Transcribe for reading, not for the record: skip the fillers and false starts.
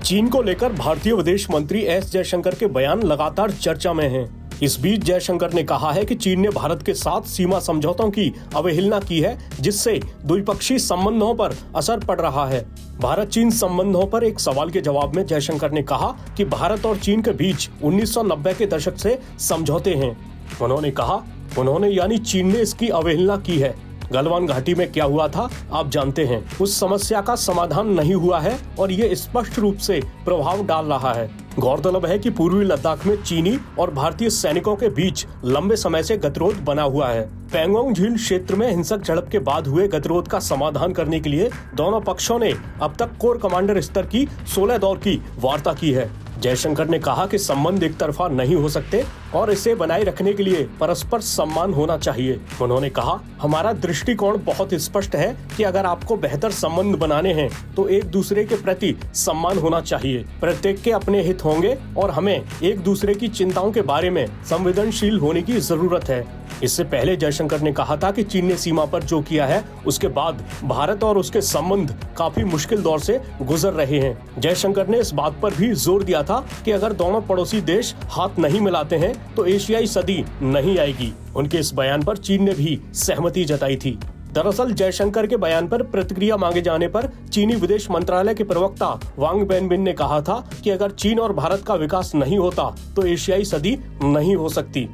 चीन को लेकर भारतीय विदेश मंत्री एस जयशंकर के बयान लगातार चर्चा में हैं। इस बीच जयशंकर ने कहा है कि चीन ने भारत के साथ सीमा समझौतों की अवहेलना की है, जिससे द्विपक्षीय संबंधों पर असर पड़ रहा है। भारत चीन संबंधों पर एक सवाल के जवाब में जयशंकर ने कहा कि भारत और चीन के बीच 1990 के दशक से समझौते हैं। उन्होंने यानी चीन ने इसकी अवहेलना की है। गलवान घाटी में क्या हुआ था आप जानते हैं। उस समस्या का समाधान नहीं हुआ है और ये स्पष्ट रूप से प्रभाव डाल रहा है। गौरतलब है कि पूर्वी लद्दाख में चीनी और भारतीय सैनिकों के बीच लंबे समय से गतिरोध बना हुआ है। पैंगोंग झील क्षेत्र में हिंसक झड़प के बाद हुए गतिरोध का समाधान करने के लिए दोनों पक्षों ने अब तक कोर कमांडर स्तर की 16 दौर की वार्ता की है। जयशंकर ने कहा कि संबंध एक तरफा नहीं हो सकते और इसे बनाए रखने के लिए परस्पर सम्मान होना चाहिए। उन्होंने कहा, हमारा दृष्टिकोण बहुत स्पष्ट है कि अगर आपको बेहतर संबंध बनाने हैं तो एक दूसरे के प्रति सम्मान होना चाहिए। प्रत्येक के अपने हित होंगे और हमें एक दूसरे की चिंताओं के बारे में संवेदनशील होने की जरूरत है। इससे पहले जयशंकर ने कहा था कि चीन ने सीमा पर जो किया है उसके बाद भारत और उसके संबंध काफी मुश्किल दौर से गुजर रहे हैं। जयशंकर ने इस बात पर भी जोर दिया था कि अगर दोनों पड़ोसी देश हाथ नहीं मिलाते हैं तो एशियाई सदी नहीं आएगी। उनके इस बयान पर चीन ने भी सहमति जताई थी। दरअसल जयशंकर के बयान पर प्रतिक्रिया मांगे जाने पर चीनी विदेश मंत्रालय के प्रवक्ता वांग वेनबिन ने कहा था कि अगर चीन और भारत का विकास नहीं होता तो एशियाई सदी नहीं हो सकती।